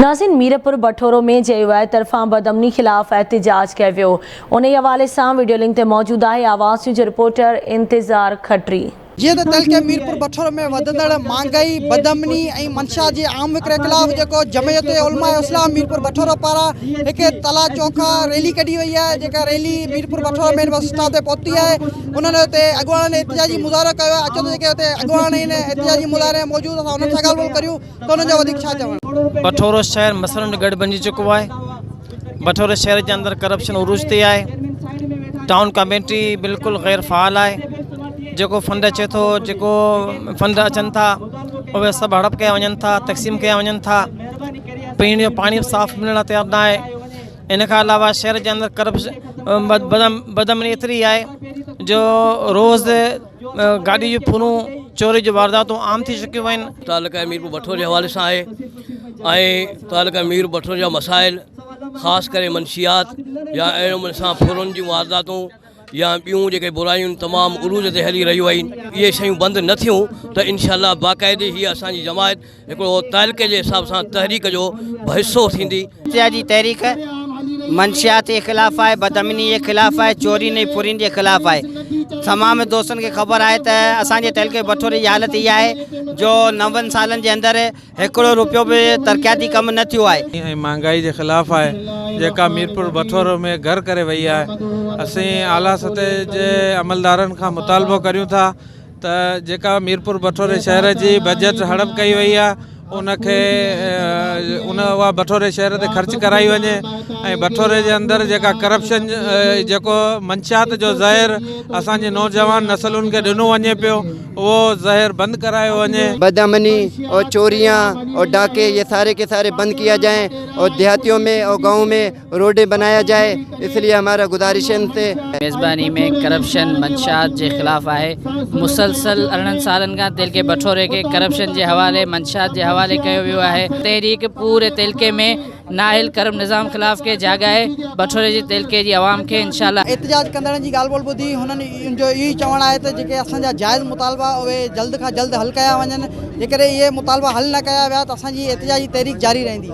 नाज़रीन, मीरपुर बठोरो में JUI तरफ़ां बदअमनी खिलाफ़ एहतजाज कयो वियो। उन हवाले सां वीडियो लिंक ते मौजूद आहे आवाज़ न्यूज़ जो रिपोर्टर इंतज़ार खटरी। जी तो तल के मीरपुर बठोरो में वधंदड़ महंगाई बदअमनी मंशा के आम विक्रे खिलाफ जो जमयत उलमा इस्लाम मीरपुर बठोरो पारा एक तला चौखा रैली कढ़ी वही है। जो rally Mirpur Bathoro main bus stop ते पहुंची है। उन्होंने अगवान ने एहतजाजी मुज़ाहरो किया। अचो तो अगवान एहतजाजी मुज़ाहरे मौजूद असां उन्हनि सां ॻाल्हि करियूं तो उन्हनि जो वधीक छा चवणु। बठोरो शहर मसलन गढ़ बनी चुको है। बठोरो शहर के अंदर करप्शन उरूज ते है। टाउन कमेटी बिल्कुल गैर फ़ाल है। जो फंड अचे तो जो फंड अचन था वे सब हड़प कया वजन था, तक़सीम कया वजन था। पीने जो पानी साफ़ मिलना तैयार ना है। इन अलावा शहर के अंदर करप्शन बदअमनी एतरी है जो रोज़ गाड़ी जो फुनूं चोरी जो वारदातूं आम थी चुकियूं आहिनि। तालुका मीरपुर बठोरो के हवाले से है। तालुका मीरपुर बठोरो जा मसाइल ख़ास करे मनशियात या अहिड़ो सां फुरुनि जी वारदातूं या ॿियूं जेके बुराइयूं तमाम उरूज ते हली रहियूं आहिनि। ये शयूं बंदि न थियूं तो इंशाअल्लाह बाक़ायदे ही असांजी जमायत हिकिड़ो तालिके जे हिसाब सां तहरीक जो हिस्सो थींदी। जी तहरीक मंशियात के खिलाफ़ है, बदअमनी के खिलाफ़ है, चोरी नहीं फुरिन के खिलाफ़ है। तमाम दोस्तन के खबर है तो असांजे तहलके बठोरे की हालत ये है जो 90 सालन के अंदर 1 रुपयो भी तरक्याती कम न थियो है। महंगाई के खिलाफ़ है जेका मीरपुर बठोरो में घर करे वही है। असी आला सतह के अमलदारन का मुतालबो करूँ था तो जेका मीरपुर बठोरे शहर की बजट हड़प कई वही है उनके उहा बठोरे शहर ते खर्च कराई वने। बठोरे के अंदर जेका करप्शन जो मंशात जो ज़हर असांजे नौजवान नस्लुन के दिनों वने पियो वो ज़हर बंद करायो वने। बदअमनी और चोरियां और डाके ये सारे के सारे बंद किया जाए और देहातियों में और गाँव में रोडें बनाया जाए। इसलिए हमारा गुजारिश है इनसे। मेज़बानी में करप्शन मंशात के खिलाफ है। मुसलसल 18 सालन का दिल के बठोरे के करप्शन के हवाले मंशात के हवाले कयो वियो है। तहरीक पूरे तिलके में नाहिल करम निज़ाम खिलाफ़ के जागा है। बठोरे जी तिलके जी आवाम के इंशाअल्लाह एहतजाज कंदड़नि जी ॻाल्हि ॿोल ॿुधी हुननि जो इहो चवणु आहे त जेके असांजा जाइज़ मुतालबा उहे जल्द खां जल्द हल कया वञनि। जेकॾहिं इहे मुतालबा हल न कया विया त असांजी एहतजाजी तहरीक जारी रहंदी।